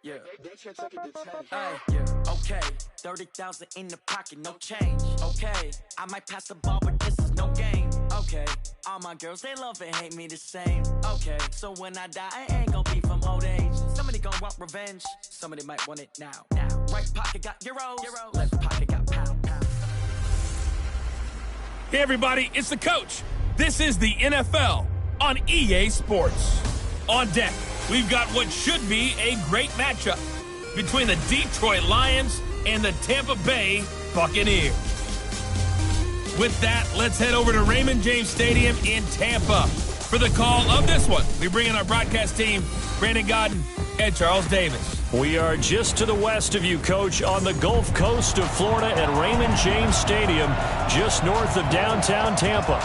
Yeah. Hey, yeah. Okay. 30,000 in the pocket, no change. Okay. I might pass the ball, but this is no game. Okay. All my girls, they love and hate me the same. Okay. So when I die, I ain't gonna be from old age. Somebody gonna want revenge. Somebody might want it now. Right pocket got euros. Left pocket got pound. Hey, everybody, it's the coach. This is the NFL on EA Sports. On deck, we've got what should be a great matchup between the Detroit Lions and the Tampa Bay Buccaneers. With that, let's head over to Raymond James Stadium in Tampa for the call of this one. We bring in our broadcast team, Brandon Godden and Charles Davis. We are just to the west of you, Coach, on the Gulf Coast of Florida at Raymond James Stadium, just north of downtown Tampa.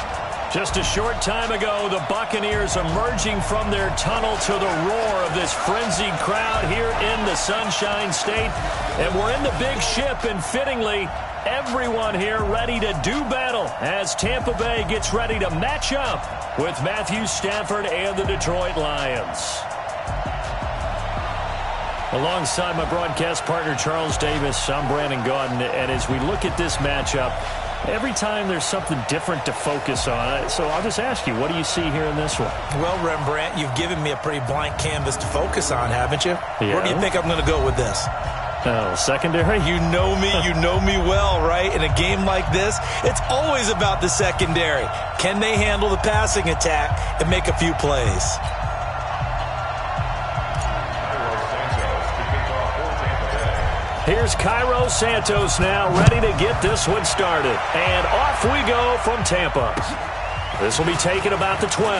Just a short time ago, the Buccaneers emerging from their tunnel to the roar of this frenzied crowd here in the Sunshine State. And we're in the big ship, and fittingly, everyone here ready to do battle as Tampa Bay gets ready to match up with Matthew Stafford and the Detroit Lions. Alongside my broadcast partner, Charles Davis, I'm Brandon Godden, and as we look at this matchup, every time there's something different to focus on. So I'll just ask you, what do you see here in this one? Well, Rembrandt, you've given me a pretty blank canvas to focus on, haven't you? Yeah. Where do you think I'm going to go with this? Oh, secondary? You know me well, right? In a game like this, it's always about the secondary. Can they handle the passing attack and make a few plays? Here's Cairo Santos now, ready to get this one started. And off we go from Tampa. This will be taken about the 12.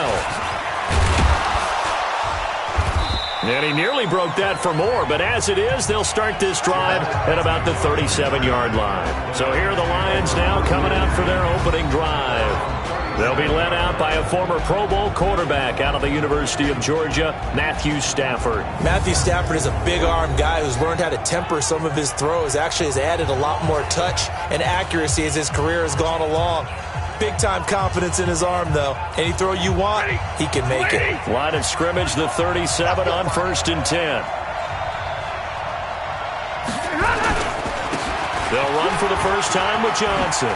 And he nearly broke that for more, but as it is, they'll start this drive at about the 37-yard line. So here are the Lions now coming out for their opening drive. They'll be led out by a former Pro Bowl quarterback out of the University of Georgia, Matthew Stafford. Matthew Stafford is a big-arm guy who's learned how to temper some of his throws. Actually has added a lot more touch and accuracy as his career has gone along. Big-time confidence in his arm, though. Any throw you want, he can make it. Line of scrimmage, the 37 on 1st and 10. They'll run for the first time with Johnson.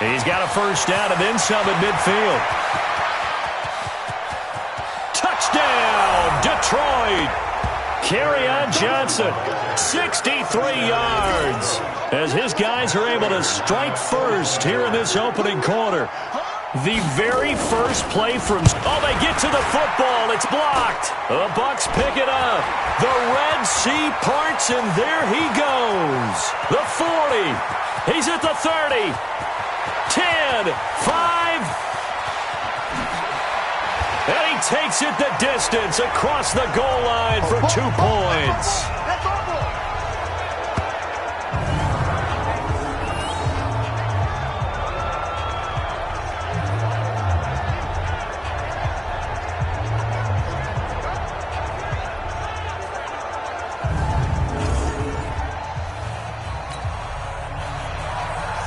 He's got a first down and then some at midfield. Touchdown, Detroit. Kerryon Johnson, 63 yards. As his guys are able to strike first here in this opening quarter. The very first play from... Oh, they get to the football. It's blocked. The Bucs pick it up. The Red Sea parts, and there he goes. The 40. He's at the 30. 10, 5, and he takes it the distance across the goal line for 2 points.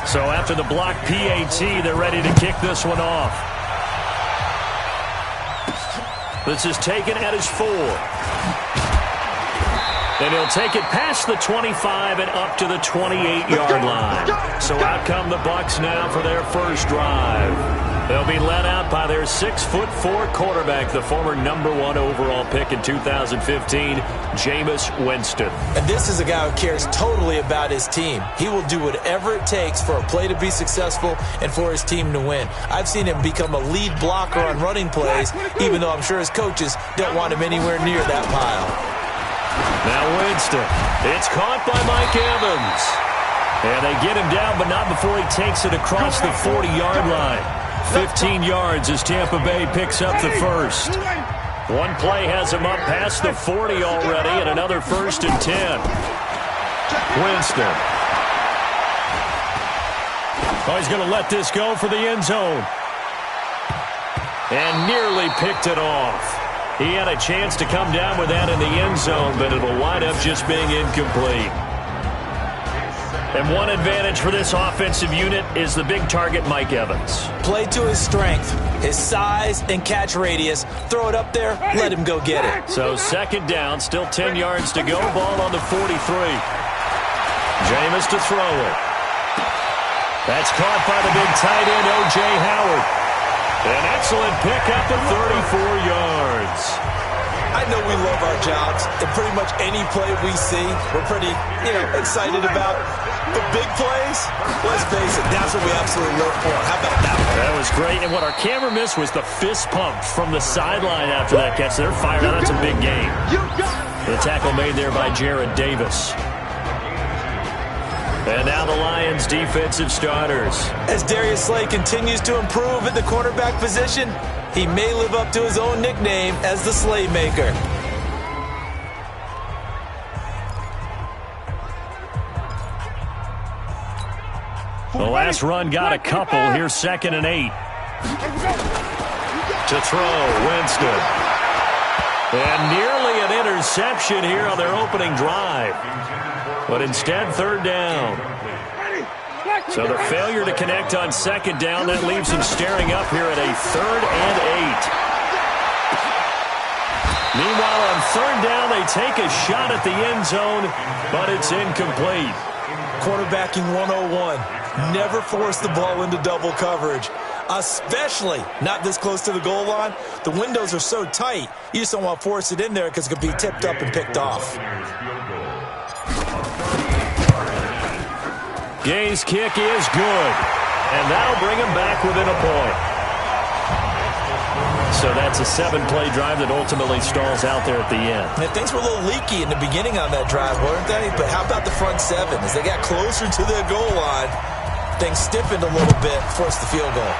So after the block PAT, they're ready to kick this one off. This is taken at his 4. And he'll take it past the 25 and up to the 28-yard line. So out come the Bucs now for their first drive. They'll be led out by their 6'4" quarterback, the former #1 overall pick in 2015, Jameis Winston. And this is a guy who cares totally about his team. He will do whatever it takes for a play to be successful and for his team to win. I've seen him become a lead blocker on running plays, even though I'm sure his coaches don't want him anywhere near that pile. Now Winston. It's caught by Mike Evans. And they get him down, but not before he takes it across the 40-yard line. 15 yards as Tampa Bay picks up the first. One play has him up past the 40 already, and another 1st and 10. Winston. Oh, he's going to let this go for the end zone. And nearly picked it off. He had a chance to come down with that in the end zone, but it'll wind up just being incomplete. And one advantage for this offensive unit is the big target, Mike Evans. Play to his strength, his size and catch radius. Throw it up there, let him go get it. So second down, still 10 yards to go. Ball on the 43. Jameis to throw it. That's caught by the big tight end, O.J. Howard. An excellent pickup of 34 yards. I know we love our jobs, and pretty much any play we see, we're pretty, excited about. But big plays, let's face it, that's what we absolutely live for. How about that one? That was great, and what our camera missed was the fist pump from the sideline after that catch. They're fired out. That's a big game. The tackle made there by Jared Davis. And now the Lions' defensive starters. As Darius Slay continues to improve at the quarterback position, he may live up to his own nickname as the Slaymaker. The last run got a couple. Here's 2nd and 8. To throw, Winston. And nearly an interception here on their opening drive. But instead, 3rd down. So the failure to connect on 2nd down, that leaves him staring up here at a 3rd and 8. Meanwhile, on 3rd down, they take a shot at the end zone, but it's incomplete. Quarterbacking 101. Never force the ball into double coverage, especially not this close to the goal line. The windows are so tight, you just don't want to force it in there because it could be tipped up and picked off. Gay's kick is good, and that'll bring him back within a point. So that's a 7-play drive that ultimately stalls out there at the end. And things were a little leaky in the beginning on that drive, weren't they? But how about the front 7? As they got closer to the goal line, things stiffened a little bit, forced the field goal.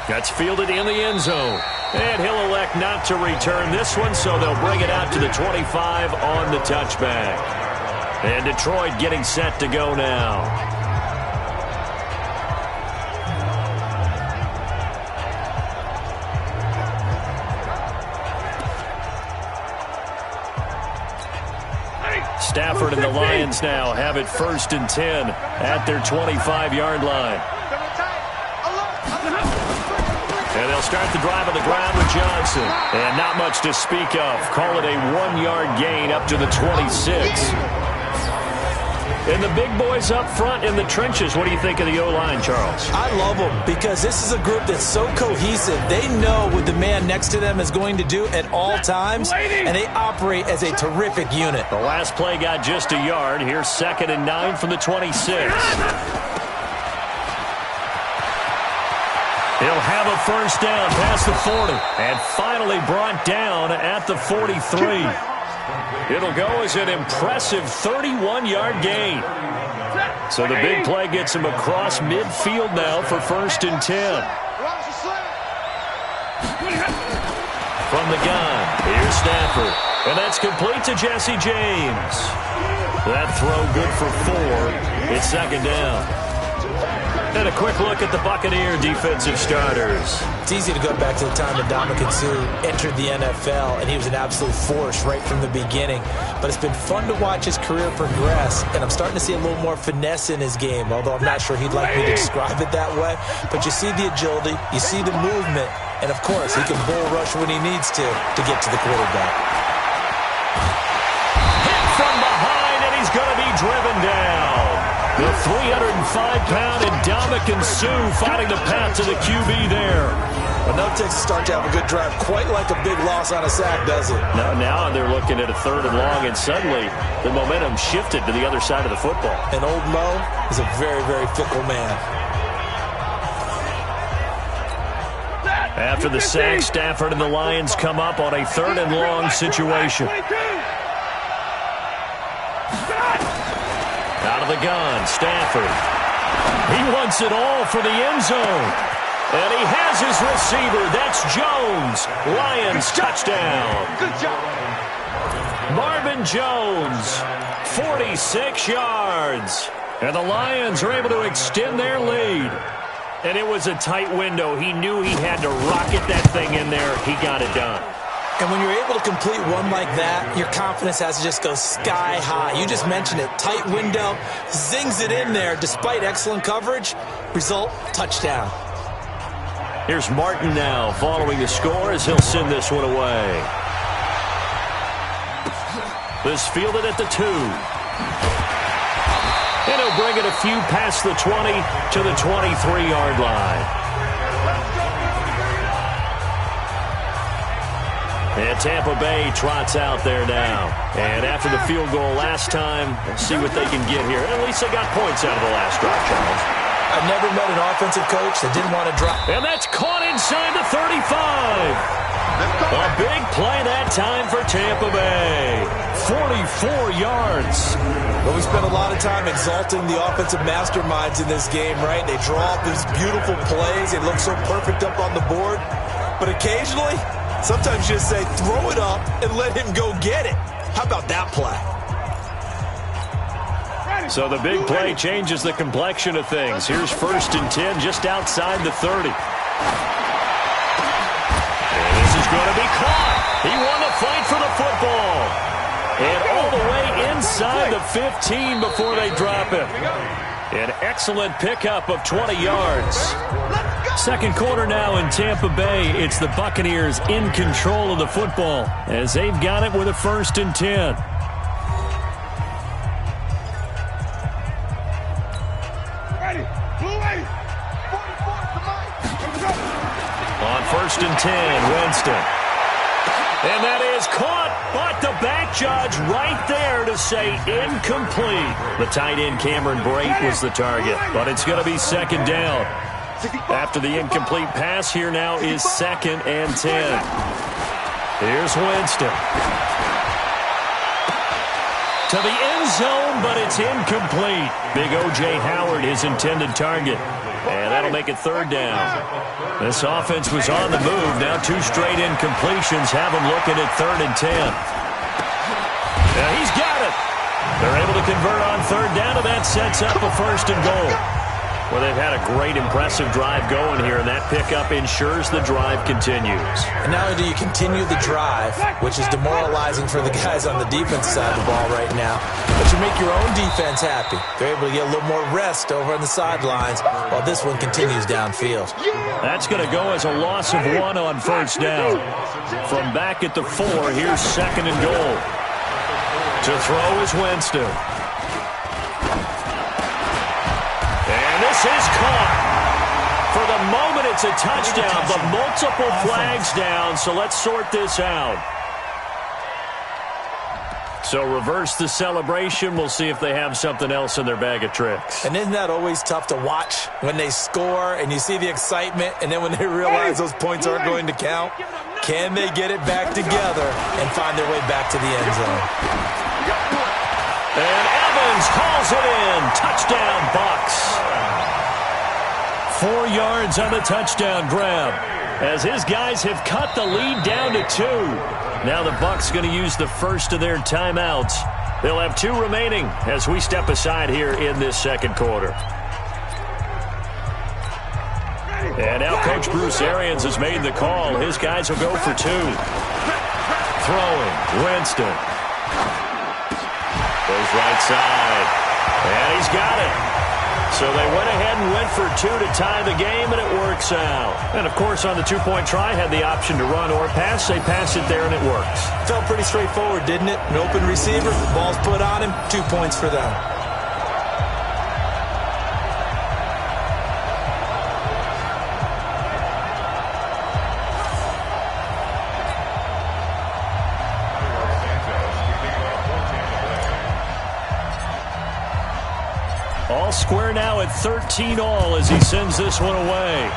That's fielded in the end zone. And he'll elect not to return this one, so they'll bring it out to the 25 on the touchback. And Detroit getting set to go now. Stafford and the Lions now have it 1st and 10 at their 25-yard line. And they'll start the drive on the ground with Johnson. And not much to speak of. Call it a 1-yard gain up to the 26. And the big boys up front in the trenches. What do you think of the O-line, Charles? I love them because this is a group that's so cohesive. They know what the man next to them is going to do at all times, and they operate as a terrific unit. The last play got just a yard. Here's 2nd and 9 from the 26. He'll have a first down past the 40. And finally brought down at the 43. It'll go as an impressive 31-yard gain. So the big play gets him across midfield now for 1st and 10. From the gun, here's Stafford. And that's complete to Jesse James. That throw good for 4. It's 2nd down. And a quick look at the Buccaneer defensive starters. It's easy to go back to the time that Ndamukong Suh entered the NFL, and he was an absolute force right from the beginning. But it's been fun to watch his career progress, and I'm starting to see a little more finesse in his game, although I'm not sure he'd like me to describe it that way. But you see the agility, you see the movement, and of course, he can bull rush when he needs to get to the quarterback. Hit from behind, and he's going to be driven down. The 305-pound Ndamukong Suh finding the path to the QB there. Enough takes to start to have a good drive, quite like a big loss on a sack, does it? Now they're looking at a 3rd and long, and suddenly the momentum shifted to the other side of the football. And old Mo is a very, very fickle man. After the sack, Stafford and the Lions come up on a 3rd and long situation. Out of the gun, Stafford. He wants it all for the end zone. And he has his receiver. That's Jones. Lions touchdown. Good job. Marvin Jones, 46 yards. And the Lions are able to extend their lead. And it was a tight window. He knew he had to rocket that thing in there. He got it done. And when you're able to complete one like that, your confidence has to just go sky high. You just mentioned it. Tight window, zings it in there despite excellent coverage. Result, touchdown. Here's Martin now following the score as he'll send this one away. This fielded at the 2. And he'll bring it a few past the 20 to the 23-yard line. And Tampa Bay trots out there now. And after the field goal last time, let's see what they can get here. At least they got points out of the last drive, Charles. I've never met an offensive coach that didn't want to drop. And that's caught inside the 35. A big play that time for Tampa Bay. 44 yards. Well, we spent a lot of time exalting the offensive masterminds in this game, right? They draw up these beautiful plays. They look so perfect up on the board. But occasionally, sometimes you just say, throw it up and let him go get it. How about that play? So the big play changes the complexion of things. Here's 1st and 10 just outside the 30. And this is going to be caught. He won the fight for the football. And all the way inside the 15 before they drop him. An excellent pickup of 20 yards. Second quarter now in Tampa Bay. It's the Buccaneers in control of the football as they've got it with a 1st and 10. On 1st and 10, Winston. And that is caught, but the back judge right there to say incomplete. The tight end Cameron Brate was the target, but it's going to be 2nd down. After the incomplete pass, here now is 2nd and 10. Here's Winston. To the end zone, but it's incomplete. Big O.J. Howard, his intended target. And that'll make it 3rd down. This offense was on the move. Now 2 straight incompletions have them looking at 3rd and 10. Now he's got it. They're able to convert on 3rd down, and that sets up a 1st and goal. Well, they've had a great, impressive drive going here, and that pickup ensures the drive continues. And not only do you continue the drive, which is demoralizing for the guys on the defense side of the ball right now, but you make your own defense happy. They're able to get a little more rest over on the sidelines while this one continues downfield. That's going to go as a loss of 1 on 1st down. From back at the 4, here's 2nd and goal. To throw is Winston. This is caught. For the moment, it's a touchdown, but multiple flags down, so let's sort this out. So reverse the celebration. We'll see if they have something else in their bag of tricks. And isn't that always tough to watch when they score and you see the excitement, and then when they realize those points aren't going to count? Can they get it back together and find their way back to the end zone? And Evans calls it in. Touchdown, Bucs. 4 yards on the touchdown grab as his guys have cut the lead down to 2. Now the Bucs going to use the first of their timeouts. They'll have 2 remaining as we step aside here in this 2nd quarter. And now Coach Bruce Arians has made the call. His guys will go for 2. Throwing, Winston. Goes right side. And he's got it. So they went ahead and went for 2 to tie the game, and it works out. And, of course, on the 2-point try, had the option to run or pass. They pass it there, and it works. Felt pretty straightforward, didn't it? An open receiver, ball's put on him, 2 points for them. All square now at 13-all as he sends this one away.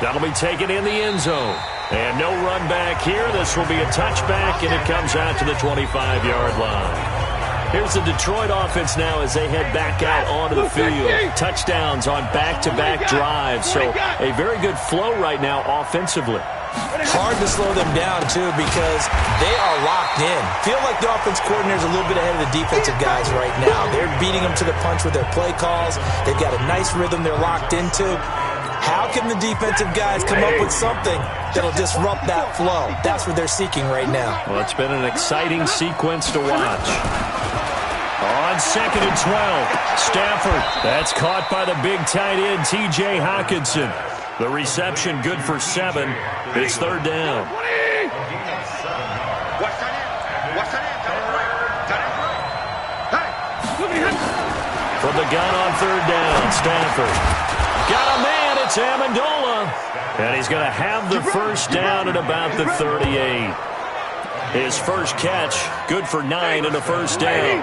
That'll be taken in the end zone. And no run back here. This will be a touchback, and it comes out to the 25-yard line. Here's the Detroit offense now as they head back out onto the field. Touchdowns on back-to-back drives. So a very good flow right now offensively. Hard to slow them down, too, because they are locked in. Feel like the offense coordinator is a little bit ahead of the defensive guys right now. They're beating them to the punch with their play calls. They've got a nice rhythm they're locked into. How can the defensive guys come up with something that'll disrupt that flow? That's what they're seeking right now. Well, it's been an exciting sequence to watch. On 2nd and 12, Stafford. That's caught by the big tight end, T.J. Hockenson. The reception good for 7. It's 3rd down. From the gun on 3rd down, Stafford. Got a man, it's Amendola. And he's going to have the first down at about the 38. His first catch, good for 9 and a first down.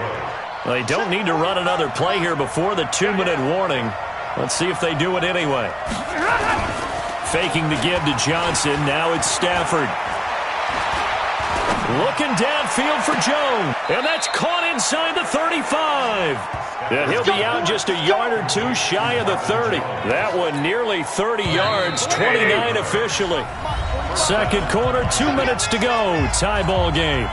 Well, they don't need to run another play here before the 2-minute warning. Let's see if they do it anyway. Faking the give to Johnson. Now it's Stafford. Looking downfield for Jones. And that's caught inside the 35. And he'll be out just a yard or two shy of the 30. That one nearly 30 yards, 29 officially. Second quarter, 2 minutes to go. Tie ball game.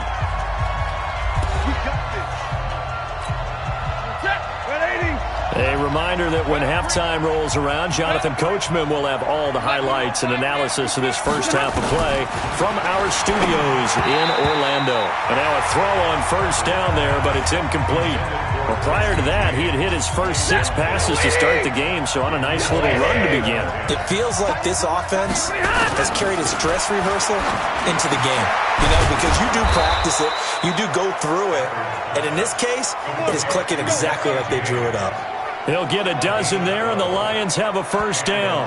A reminder that when halftime rolls around, Jonathan Coachman will have all the highlights and analysis of this first half of play from our studios in Orlando. And now a throw on first down there, but it's incomplete. Well, prior to that, he had hit his first 6 passes to start the game, so on a nice little run to begin. It feels like this offense has carried its dress rehearsal into the game. You know, because you do practice it, you do go through it, and in this case, it is clicking exactly like they drew it up. They'll get a dozen there, and the Lions have a first down.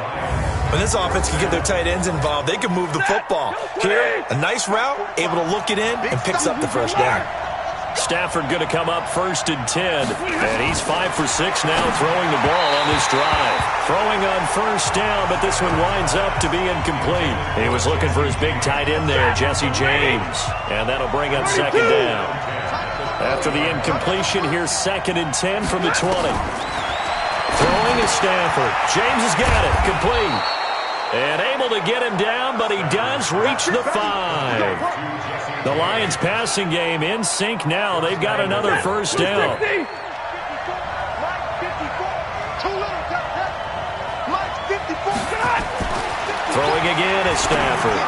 When this offense can get their tight ends involved, they can move the football. Here, a nice route, able to look it in, and picks up the first down. Stafford going to come up 1st and 10. And he's 5 for 6 now throwing the ball on this drive. Throwing on first down, but this one winds up to be incomplete. He was looking for his big tight end there, Jesse James. And that'll bring up 2nd down. After the incompletion, here's 2nd and 10 from the 20. Throwing is Stafford. James has got it. Complete. And able to get him down, but he does reach the 5. The Lions passing game in sync now. They've got another first down. Throwing again is Stafford.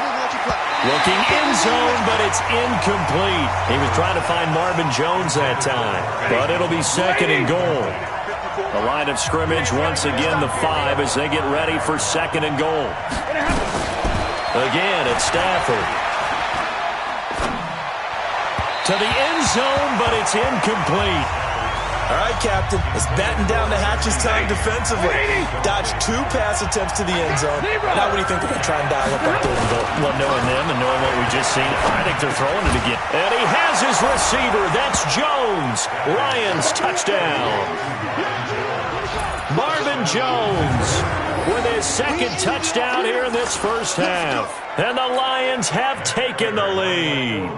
Looking end zone, but it's incomplete. He was trying to find Marvin Jones that time, but it'll be 2nd and goal. The line of scrimmage once again the 5 as they get ready for 2nd and goal. Again, it's Stafford. To the end zone, but it's incomplete. All right, Captain. It's batten down the hatches time defensively. Dodged 2 pass attempts to the end zone. Now what do you think they're going to try and dial up on 3rd and goal? Well, knowing them and knowing what we just seen, I think they're throwing it again. And he has his receiver. That's Jones. Lions touchdown. Marvin Jones with his 2nd touchdown here in this first half. And the Lions have taken the lead.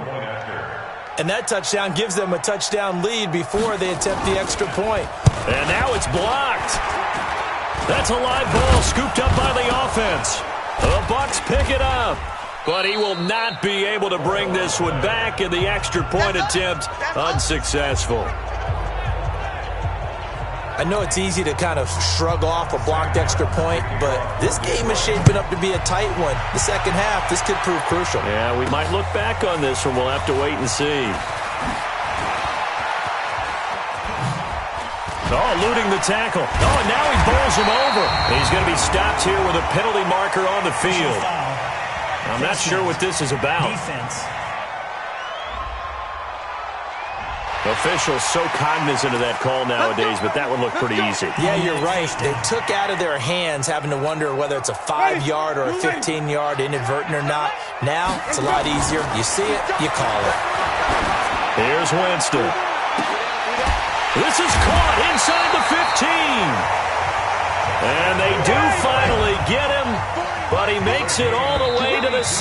And that touchdown gives them a touchdown lead before they attempt the extra point. And now it's blocked. That's a live ball scooped up by the offense. The Bucs pick it up. But he will not be able to bring this one back, in the extra point attempt unsuccessful. I know it's easy to kind of shrug off a blocked extra point, but this game is shaping up to be a tight one. The second half, this could prove crucial. Yeah, we might look back on this one. We'll have to wait and see. Oh, eluding the tackle. Oh, and now he bowls him over. He's going to be stopped here with a penalty marker on the field. I'm not sure what this is about. Officials so cognizant of that call nowadays, but that would look pretty easy. Yeah, you're right. They took out of their hands having to wonder whether it's a 5-yard or a 15-yard, inadvertent or not. Now, it's a lot easier. You see it, you call it. Here's Winston. This is caught inside the 15. And they do finally get him, but he makes it all the way to the 6.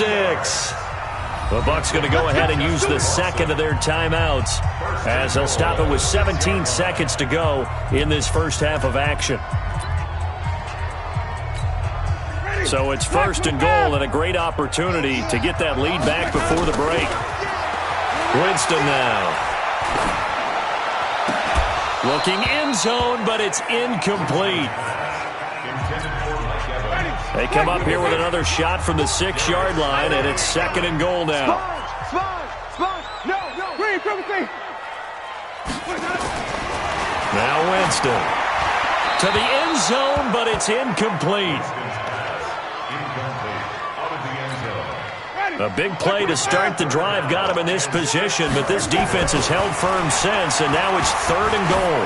The Bucs going to go ahead and use the 2nd of their timeouts as they'll stop it with 17 seconds to go in this first half of action. So it's 1st and goal and a great opportunity to get that lead back before the break. Winston now. Looking end zone, but it's incomplete. They come up here with another shot from the 6-yard line, and it's 2nd and goal now. Now Winston to the end zone, but it's incomplete. A big play to start the drive got him in this position, but this defense has held firm since, and now it's 3rd and goal.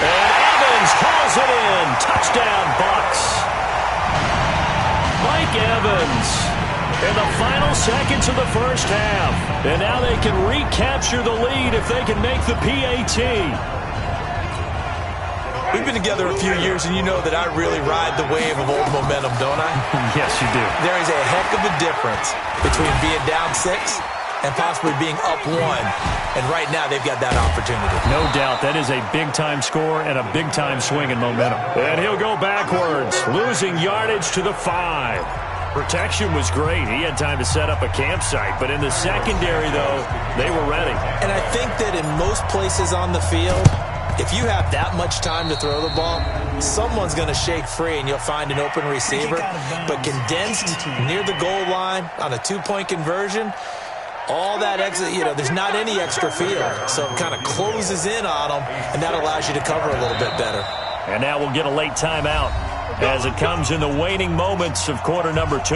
And Evans hauls it in. Touchdown, Bucs. Mike Evans in the final seconds of the first half. And now they can recapture the lead if they can make the PAT. We've been together a few years, and you know that I really ride the wave of old momentum, don't I? Yes, you do. There is a heck of a difference between being down 6 and possibly being up 1. And right now, they've got that opportunity. No doubt. That is a big-time score and a big-time swing in momentum. And he'll go backwards, losing yardage to the 5. Protection was great. He had time to set up a campsite. But in the secondary, though, they were ready. And I think that in most places on the field, if you have that much time to throw the ball, someone's going to shake free and you'll find an open receiver. But condensed near the goal line on a 2-point conversion, all that exit, there's not any extra field. So it kind of closes in on them, and that allows you to cover a little bit better. And now we'll get a late timeout as it comes in the waning moments of quarter number 2.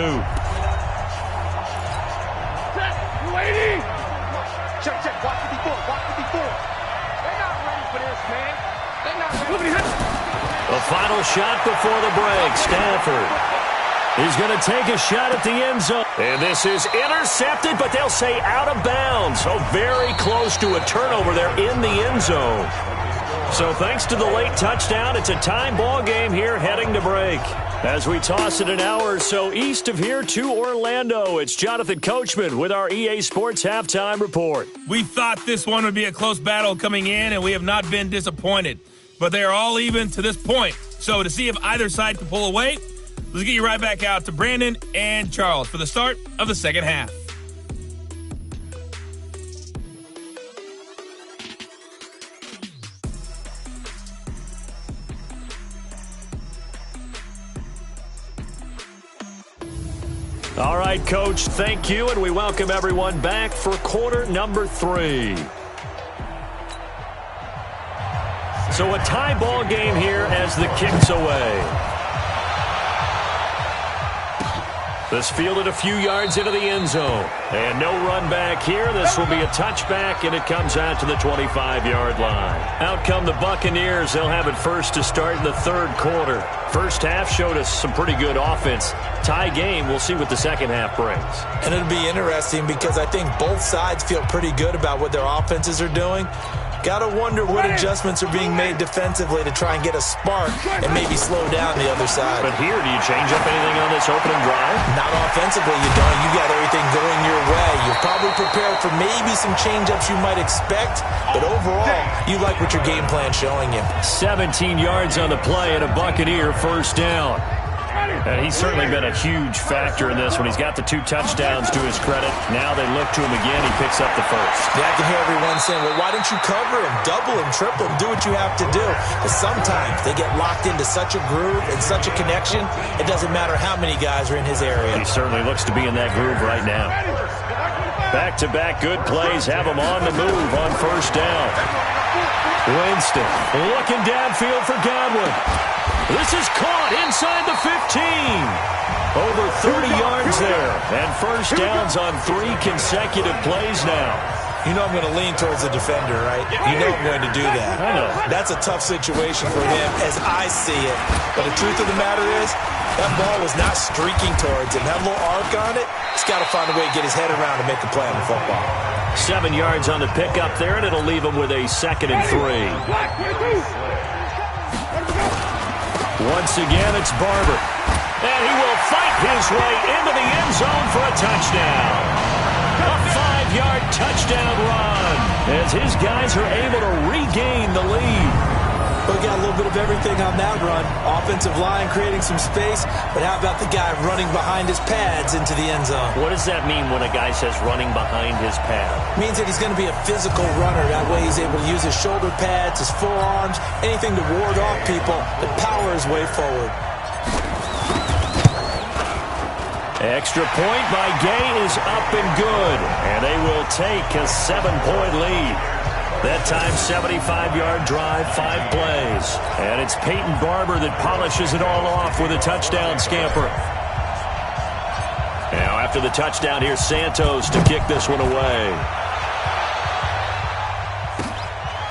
The final shot before the break. Stafford. He's going to take a shot at the end zone. And this is intercepted, but they'll say out of bounds. So very close to a turnover there in the end zone. So thanks to the late touchdown, it's a time ball game here heading to break. As we toss it an hour or so east of here to Orlando, it's Jonathan Coachman with our EA Sports Halftime Report. We thought this one would be a close battle coming in, and we have not been disappointed. But they are all even to this point. So to see if either side can pull away, let's get you right back out to Brandon and Charles for the start of the second half. All right, Coach, thank you, and we welcome everyone back for quarter number 3. So a tie ball game here as the kick's away. This fielded a few yards into the end zone. And no run back here. This will be a touchback, and it comes out to the 25-yard line. Out come the Buccaneers. They'll have it first to start in the third quarter. First half showed us some pretty good offense. Tie game, we'll see what the second half brings. And it'll be interesting because I think both sides feel pretty good about what their offenses are doing. Got to wonder what adjustments are being made defensively to try and get a spark and maybe slow down the other side. But here, do you change up anything on this opening drive? Not offensively, you don't. You got everything going your way. You're probably prepared for maybe some change-ups you might expect, but overall, you like what your game plan's showing you. 17 yards on the play and a Buccaneer first down. And he's certainly been a huge factor in this one. He's got the 2 touchdowns to his credit. Now they look to him again. He picks up the first. Yeah, I can hear everyone saying, well, why don't you cover him, double him, triple him, do what you have to do. But sometimes they get locked into such a groove and such a connection, it doesn't matter how many guys are in his area. He certainly looks to be in that groove right now. Back-to-back good plays have him on the move on first down. Winston looking downfield for Godwin. This is caught inside the 15. Over 30 yards there. And first downs on 3 consecutive plays now. You know I'm going to lean towards the defender, right? You know I'm going to do that. I know. That's a tough situation for him as I see it. But the truth of the matter is, that ball was not streaking towards him. That little arc on it, he's got to find a way to get his head around and make a play on the football. 7 yards on the pickup there, and it'll leave him with a 2nd and 3. Once again, it's Barber. And he will fight his way into the end zone for a touchdown. A 5-yard touchdown run as his guys are able to regain the lead. We got a little bit of everything on that run. Offensive line creating some space, but how about the guy running behind his pads into the end zone? What does that mean when a guy says running behind his pad? It means that he's going to be a physical runner. That way he's able to use his shoulder pads, his forearms, anything to ward off people and power his way forward. Extra point by Gay is up and good, and they will take a 7-point lead. That time, 75-yard drive, 5 plays. And it's Peyton Barber that polishes it all off with a touchdown scamper. Now, after the touchdown, here's Santos to kick this one away.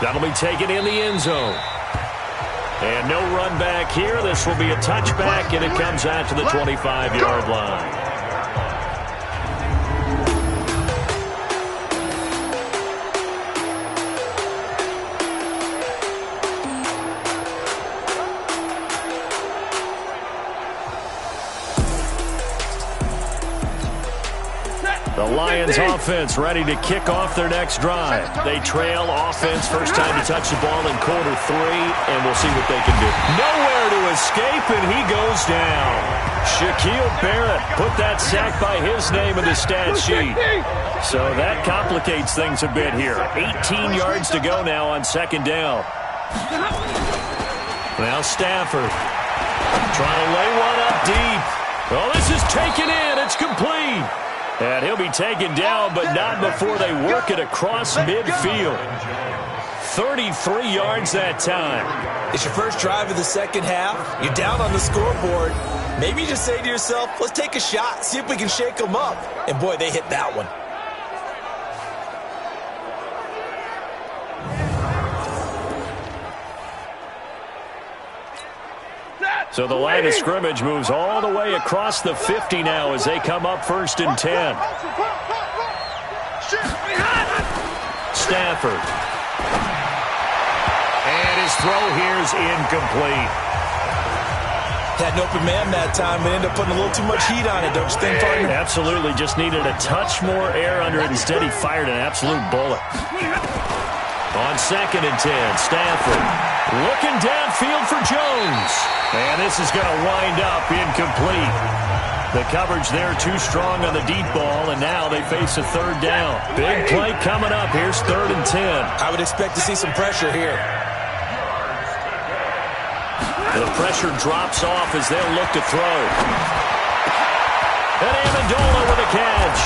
That'll be taken in the end zone. And no run back here. This will be a touchback, and it comes out to the 25-yard line. The Lions offense ready to kick off their next drive. They trail offense, first time to touch the ball in quarter 3, and we'll see what they can do. Nowhere to escape, and he goes down. Shaquille Barrett put that sack by his name in the stat sheet. So that complicates things a bit here. 18 yards to go now on second down. Now Stafford trying to lay one up deep. Oh, this is taken in. It's complete. And he'll be taken down, but not before they work it across midfield. 33 yards that time. It's your first drive of the second half. You're down on the scoreboard. Maybe you just say to yourself, let's take a shot, see if we can shake them up. And boy, they hit that one. So the line of scrimmage moves all the way across the 50 now as they come up 1st and 10. Stafford. And his throw here is incomplete. Had an open man that time, but ended up putting a little too much heat on it, don't you think, partner? Absolutely. Just needed a touch more air under it. Instead, he fired an absolute bullet. On 2nd and 10, Stafford looking downfield for Jones. And this is going to wind up incomplete. The coverage there too strong on the deep ball, and now they face a 3rd down. Big play coming up. Here's 3rd and 10. I would expect to see some pressure here. The pressure drops off as they'll look to throw. And Amendola with a catch.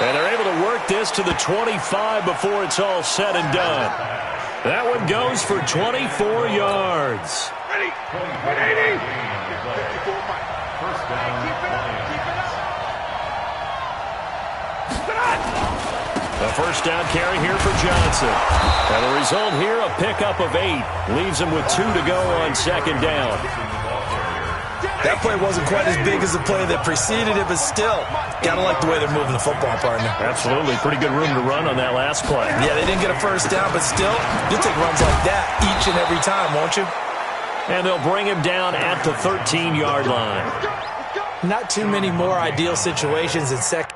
And they're able to work this to the 25 before it's all said and done. That one goes for 24 yards. A first down carry here for Johnson. And the result here, a pickup of 8. Leaves him with 2 to go on 2nd down. That play wasn't quite as big as the play that preceded it, but still, gotta like the way they're moving the football, partner. Absolutely. Pretty good room to run on that last play. Yeah, they didn't get a first down, but still, you'll take runs like that each and every time, won't you? And they'll bring him down at the 13-yard line. Not too many more ideal situations in second.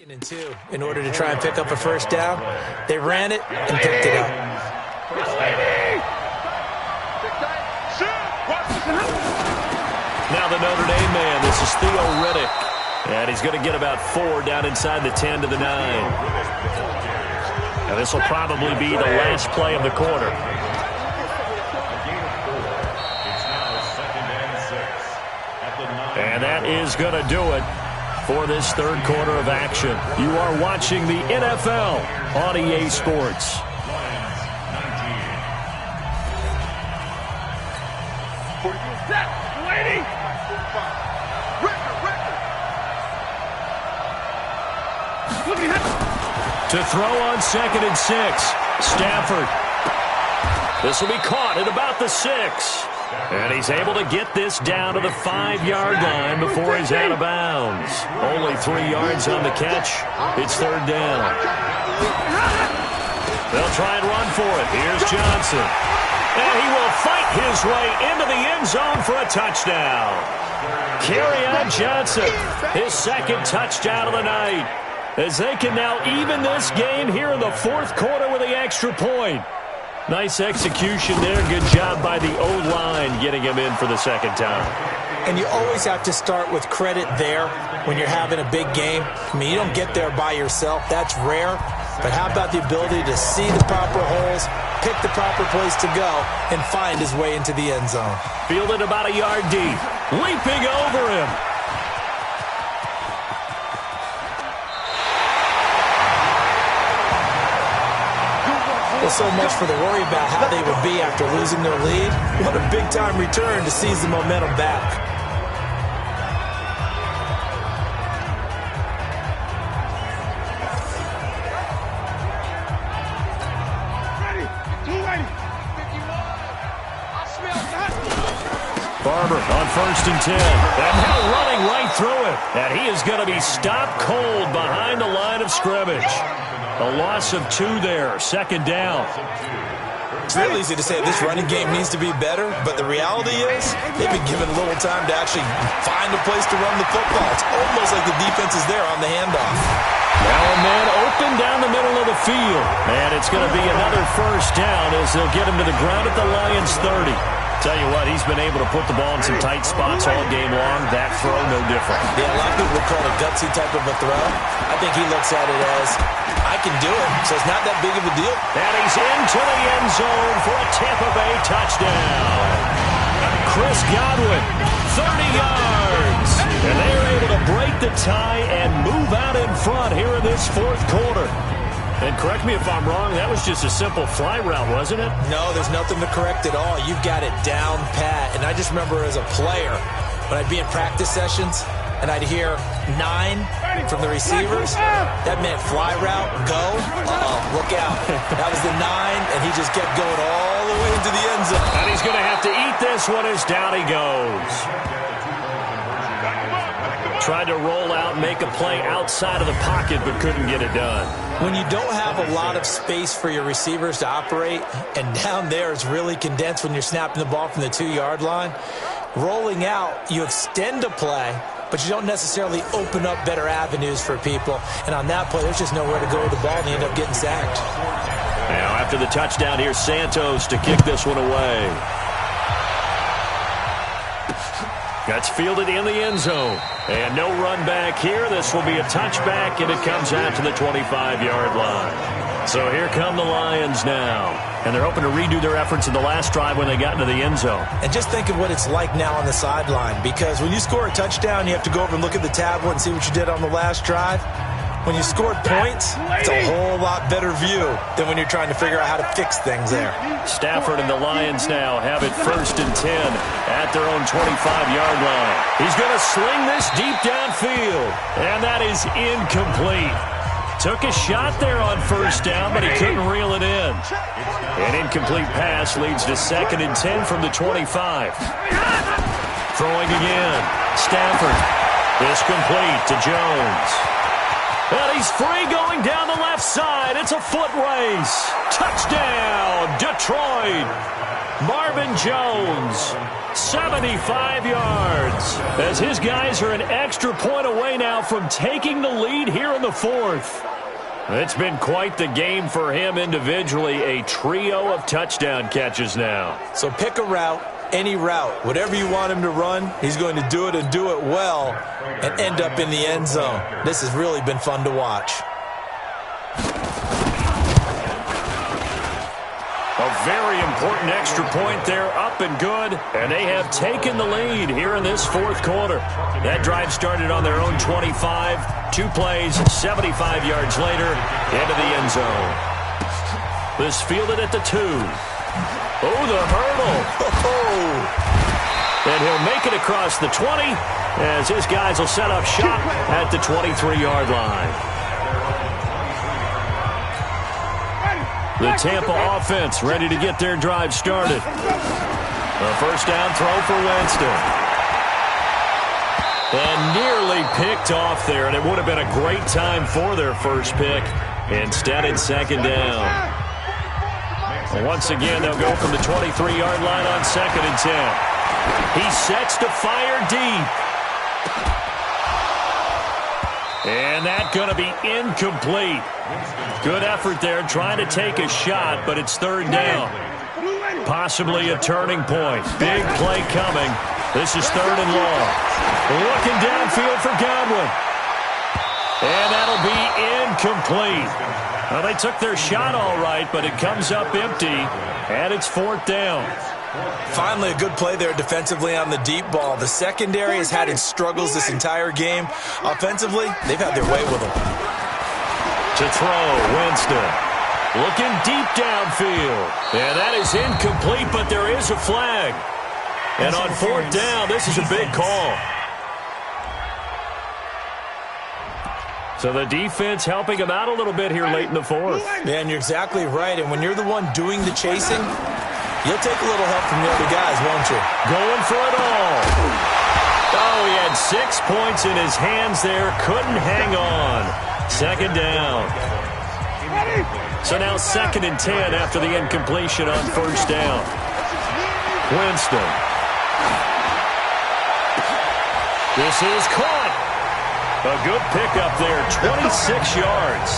And 2 in order to try and pick up a first down. They ran it and picked it up. Now the Notre Dame man, this is Theo Riddick. And he's going to get about 4 down inside the 10 to the 9. Now this will probably be the last play of the quarter. And that is going to do it for this 3rd quarter of action. You are watching the NFL on EA Sports. To throw on 2nd and 6. Stafford. This will be caught at about the 6. And he's able to get this down to the 5-yard line before he's out of bounds. Only 3 yards on the catch. It's 3rd down. They'll try and run for it. Here's Johnson. And he will fight his way into the end zone for a touchdown. Kerryon Johnson, his 2nd touchdown of the night. as they can now even this game here in the fourth quarter with the extra point. Nice execution there. Good job by the O-line getting him in for the second time. And you always have to start with credit there when you're having a big game. I mean, you don't get there by yourself. That's rare. But how about the ability to see the proper holes, pick the proper place to go, and find his way into the end zone? Fielded about a yard deep. Leaping over him. Well, so much for the worry about how they would be after losing their lead. What a big-time return to seize the momentum back. Barber on 1st and 10. And now running right through it. And he is going to be stopped cold behind the line of scrimmage. A loss of 2 there. Second down. It's real easy to say this running game needs to be better, but the reality is they've been given a little time to actually find a place to run the football. It's almost like the defense is there on the handoff. Now a man open down the middle of the field. And it's going to be another first down as they'll get him to the ground at the Lions' 30. Tell you what, he's been able to put the ball in some tight spots all game long. That throw, no different. Yeah, a lot of people would call it a gutsy type of a throw. I think he looks at it as, I can do it, so it's not that big of a deal. And he's into the end zone for a Tampa Bay touchdown. Chris Godwin, 30 yards. And they're able to break the tie and move out in front here in this fourth quarter. And correct me if I'm wrong, that was just a simple fly route, wasn't it? No, there's nothing to correct at all. You've got it down pat. And I just remember as a player, when I'd be in practice sessions and I'd hear 9 from the receivers, that meant fly route, go, look out. That was the 9, and he just kept going all the way into the end zone. And he's going to have to eat this one as down he goes. Tried to roll out, make a play outside of the pocket, but couldn't get it done. When you don't have a lot of space for your receivers to operate, and down there it's really condensed when you're snapping the ball from the 2-yard line, rolling out, you extend a play, but you don't necessarily open up better avenues for people. And on that play, there's just nowhere to go with the ball, and they end up getting sacked. Now after the touchdown, here's Santos to kick this one away. That's fielded in the end zone. And no run back here. This will be a touchback, and it comes out to the 25-yard line. So here come the Lions now. And they're hoping to redo their efforts in the last drive when they got into the end zone. And just think of what it's like now on the sideline, because when you score a touchdown, you have to go over and look at the tablet and see what you did on the last drive. When you scored points, it's a whole lot better view than when you're trying to figure out how to fix things there. Stafford and the Lions now have it 1st and 10 at their own 25-yard line. He's going to sling this deep downfield, and that is incomplete. Took a shot there on 1st down, but he couldn't reel it in. An incomplete pass leads to 2nd and 10 from the 25. Throwing again. Stafford. This complete to Jones. And he's free going down the left side. It's a foot race. Touchdown, Detroit. Marvin Jones, 75 yards. As his guys are an extra point away now from taking the lead here in the fourth. It's been quite the game for him individually. A trio of touchdown catches now. So pick a route. Any route, whatever you want him to run, he's going to do it and do it well and end up in the end zone. This has really been fun to watch. A very important extra point there, up and good, and they have taken the lead here in this fourth quarter. That drive started on their own 25, 2 plays, 75 yards later, into the end zone. This fielded at the 2. Oh, the hurdle. And he'll make it across the 20 as his guys will set up shop at the 23-yard line. The Tampa offense ready to get their drive started. A first down throw for Winston. And nearly picked off there, and it would have been a great time for their first pick. Instead, it's 2nd down. Once again, they'll go from the 23-yard line on 2nd and 10. He sets to fire deep. And that's going to be incomplete. Good effort there trying to take a shot, but it's third down. Possibly a turning point. Big play coming. This is third and long. Looking downfield for Godwin. And that'll be incomplete. Well, they took their shot all right, but it comes up empty, and it's fourth down. Finally, a good play there defensively on the deep ball. The secondary has had its struggles this entire game. Offensively, they've had their way with them. To throw, Winston. Looking deep downfield. And that is incomplete, but there is a flag. And on fourth down, this is a big call. So the defense helping him out a little bit here late in the fourth. Man, you're exactly right. And when you're the one doing the chasing, you'll take a little help from the other guys, won't you? Going for it all. Oh, he had 6 points in his hands there. Couldn't hang on. Second down. So now 2nd and 10 after the incompletion on first down. Winston. This is caught. A good pickup there, 26 yards.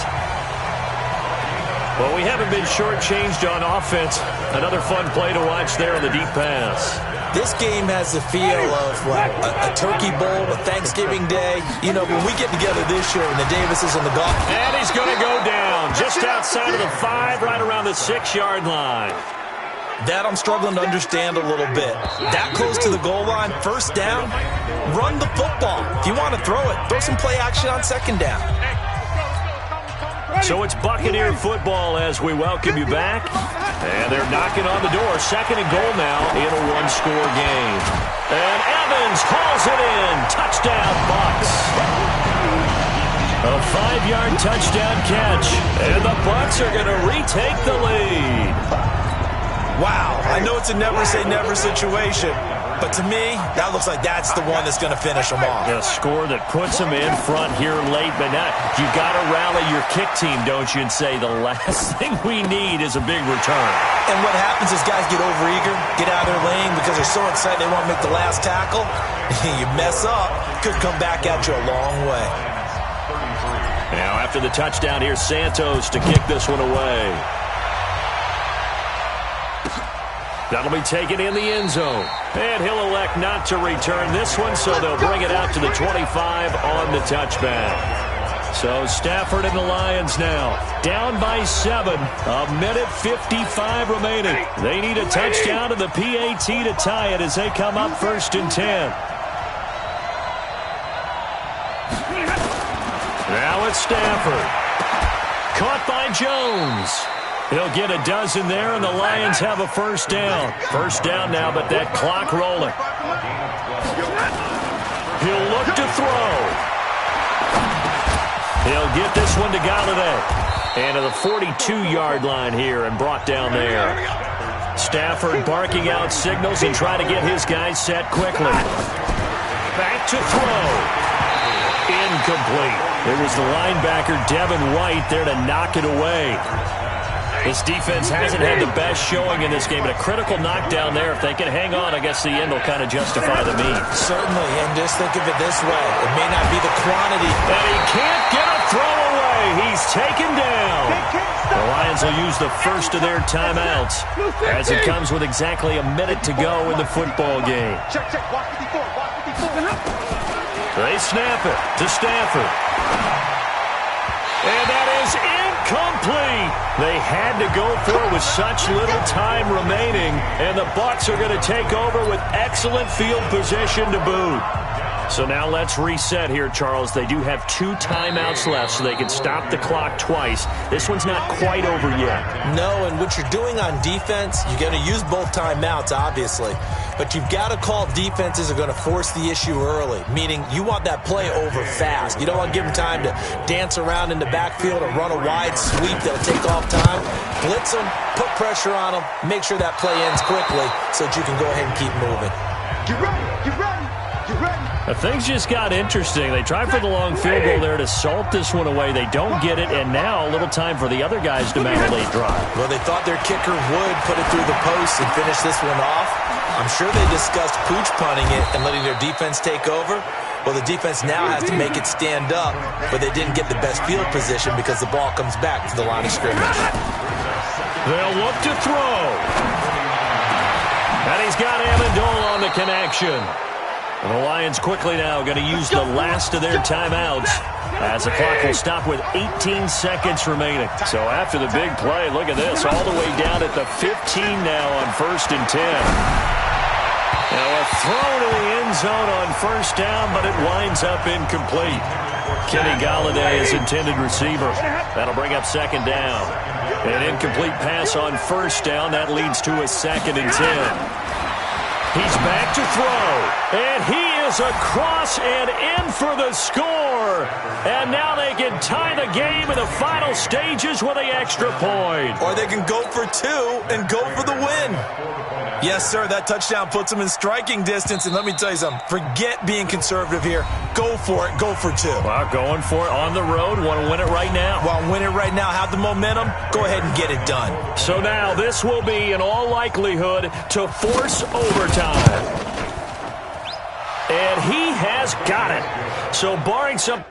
Well, we haven't been shortchanged on offense. Another fun play to watch there on the deep pass. This game has the feel of a turkey bowl, a Thanksgiving day. You know, when we get together this year and the Davises on the golf. And he's going to go down just outside of the 5, right around the 6-yard line. That I'm struggling to understand a little bit. That close to the goal line, first down, run the football. If you want to throw it, throw some play action on second down. So it's Buccaneer football as we welcome you back. And they're knocking on the door. 2nd and goal now in a one-score game. And Evans hauls it in. Touchdown, Bucs. A 5-yard touchdown catch. And the Bucs are going to retake the lead. Wow, I know it's a never-say-never situation, but to me, that looks like that's the one that's going to finish them off. A score that puts them in front here late, but now you got to rally your kick team, don't you, and say the last thing we need is a big return. And what happens is guys get overeager, get out of their lane because they're so excited they want to make the last tackle. You mess up, could come back at you a long way. Now after the touchdown, here's Santos to kick this one away. That'll be taken in the end zone. And he'll elect not to return this one, so they'll bring it out to the 25 on the touchback. So Stafford and the Lions now down by 7. A minute 55 remaining. They need a touchdown to the PAT to tie it as they come up 1st and 10. Now it's Stafford. Caught by Jones. He'll get a dozen there, and the Lions have a first down. First down now, but that clock rolling. He'll look to throw. He'll get this one to Galladay. And to the 42-yard line here and brought down there. Stafford barking out signals and trying to get his guys set quickly. Back to throw. Incomplete. It was the linebacker, Devin White, there to knock it away. This defense hasn't had the best showing in this game, but a critical knockdown there. If they can hang on, I guess the end will kind of justify the means. Certainly, and just think of it this way. It may not be the quantity. And he can't get a throw away. He's taken down. The Lions will use the first of their timeouts as it comes with exactly a minute to go in the football game. They snap it to Stafford. And that is incomplete. They had to go for it with such little time remaining, and the Bucs are going to take over with excellent field position to boot. So now let's reset here, Charles. They do have 2 timeouts left, so they can stop the clock twice. This one's not quite over yet. No, and what you're doing on defense, you're going to use both timeouts, obviously. But you've got to call defenses are going to force the issue early, meaning you want that play over fast. You don't want to give them time to dance around in the backfield or run a wide sweep that'll take off time. Blitz them, put pressure on them, make sure that play ends quickly so that you can go ahead and keep moving. Get ready, get ready, get ready. Things just got interesting. They tried for the long field goal there to salt this one away. They don't get it, and now a little time for the other guys to make a late drive. Well, they thought their kicker would put it through the post and finish this one off. I'm sure they discussed pooch punting it and letting their defense take over. Well, the defense now has to make it stand up, but they didn't get the best field position because the ball comes back to the line of scrimmage. They'll look to throw. And he's got Amendola on the connection. And the Lions quickly now going to use the last of their timeouts as the clock will stop with 18 seconds remaining. So after the big play, look at this, all the way down at the 15 now on 1st and 10. Now a throw to the end zone on 1st down, but it winds up incomplete. Kenny Golladay is intended receiver. That'll bring up 2nd down. An incomplete pass on 1st down. That leads to a 2nd and 10. He's back to throw, and he is across and in for the score. And now they can tie the game in the final stages with the extra point. Or they can go for 2 and go for the win. Yes, sir, that touchdown puts them in striking distance. And let me tell you something, forget being conservative here. Go for it, go for 2. Well, going for it on the road. Want to win it right now. Want to win it right now, have the momentum, go ahead and get it done. So now this will be, in all likelihood, to force overtime. And he has got it. So barring some...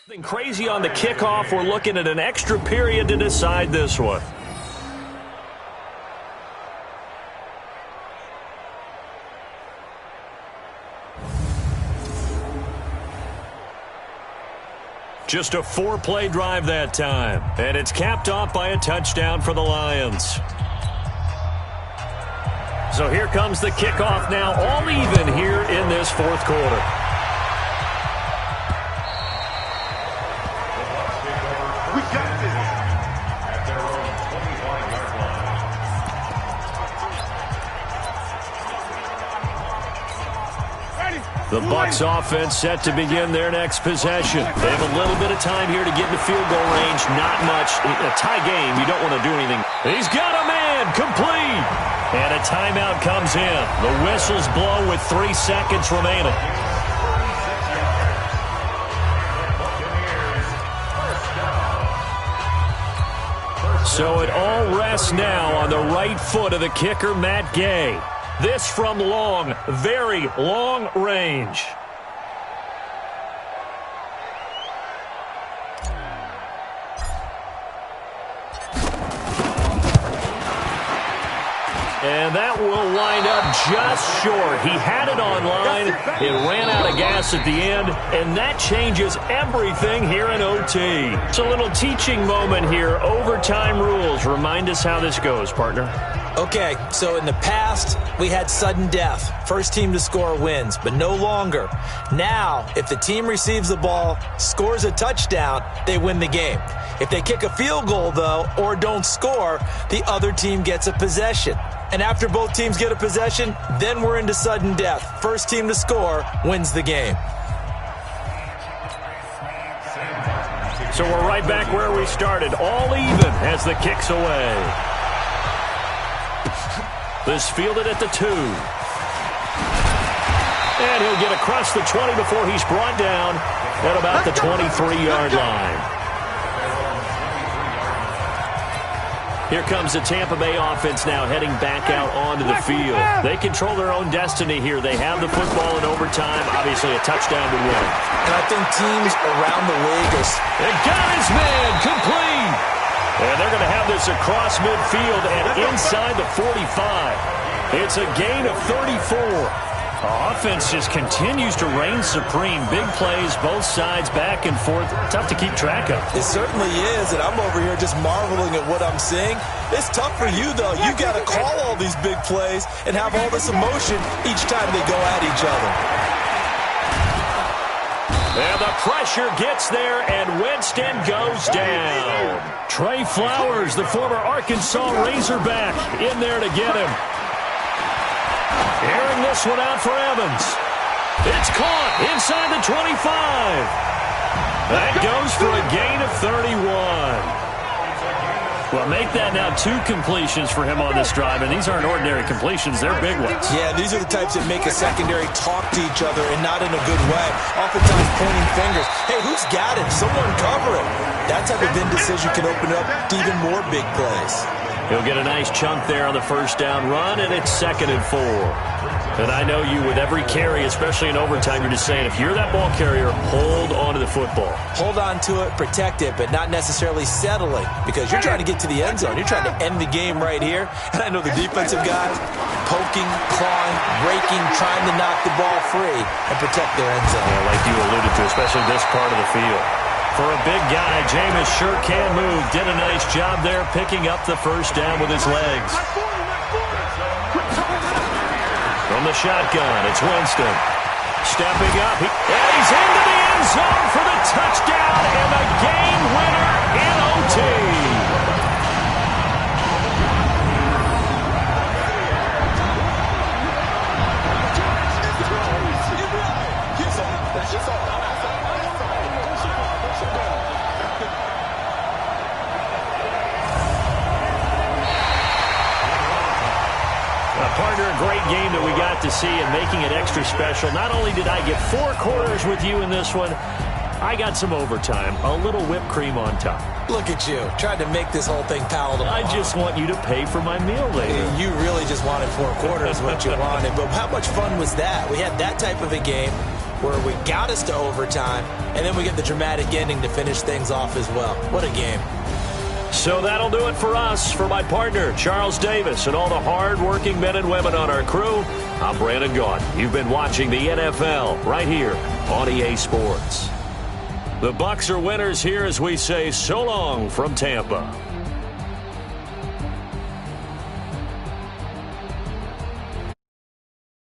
Something crazy on the kickoff. We're looking at an extra period to decide this one. Just a 4-play drive that time. And it's capped off by a touchdown for the Lions. So here comes the kickoff now, all even here in this 4th quarter. We got this. The Bucs offense set to begin their next possession. They have a little bit of time here to get into field goal range. Not much. A tie game, you don't want to do anything. He's got a man, complete. And a timeout comes in. The whistles blow with 3 seconds remaining. So it all rests now on the right foot of the kicker, Matt Gay. This from long, very long range. And that will wind up just short. He had it on line. It ran out of gas at the end, and that changes everything here in OT. It's a little teaching moment here. Overtime rules. Remind us how this goes, partner. Okay, so in the past, we had sudden death. First team to score wins, but no longer. Now, if the team receives the ball, scores a touchdown, they win the game. If they kick a field goal, though, or don't score, the other team gets a possession. And after both teams get a possession, then we're into sudden death. First team to score wins the game. So we're right back where we started, all even as the kick's away. This fielded at the 2. And he'll get across the 20 before he's brought down at about the 23-yard line. Here comes the Tampa Bay offense now heading back out onto the field. They control their own destiny here. They have the football in overtime. Obviously, a touchdown would win. And I think teams around the league are... They got his man complete. And they're going to have this across midfield and inside the 45. It's a gain of 34. Offense just continues to reign supreme. Big plays, both sides, back and forth. Tough to keep track of. It certainly is, and I'm over here just marveling at what I'm seeing. It's tough for you, though. You got to call all these big plays and have all this emotion each time they go at each other. And the pressure gets there, and Winston goes down. Trey Flowers, the former Arkansas Razorback, in there to get him. Airing this one out for Evans. It's caught inside the 25. That goes for a gain of 31. Well, make that now 2 completions for him on this drive, and these aren't ordinary completions. They're big ones. Yeah, these are the types that make a secondary talk to each other, and not in a good way. Oftentimes pointing fingers. Hey, who's got it? Someone cover it. That type of indecision can open up to even more big plays. He'll get a nice chunk there on the first down run, and it's 2nd and 4. And I know you, with every carry, especially in overtime, you're just saying, if you're that ball carrier, hold on to the football. Hold on to it, protect it, but not necessarily settling, because you're trying to get to the end zone. You're trying to end the game right here. And I know the defensive guys poking, clawing, breaking, trying to knock the ball free and protect their end zone. Yeah, like you alluded to, especially this part of the field. For a big guy, Jameis sure can move. Did a nice job there picking up the first down with his legs. From the shotgun, it's Winston. Stepping up, and he's into the end zone for the touchdown and the game winner in OT. Partner, a great game that we got to see and making it extra special. Not only did I get 4 quarters with you in this one, I got some overtime, a little whipped cream on top. Look at you, trying to make this whole thing palatable. I just want you to pay for my meal later. You really just wanted 4 quarters, what you wanted. But how much fun was that? We had that type of a game where we got us to overtime, and then we get the dramatic ending to finish things off as well. What a game. So that'll do it for us. For my partner, Charles Davis, and all the hard-working men and women on our crew, I'm Brandon Gaudin. You've been watching the NFL right here on EA Sports. The Bucs are winners here as we say so long from Tampa.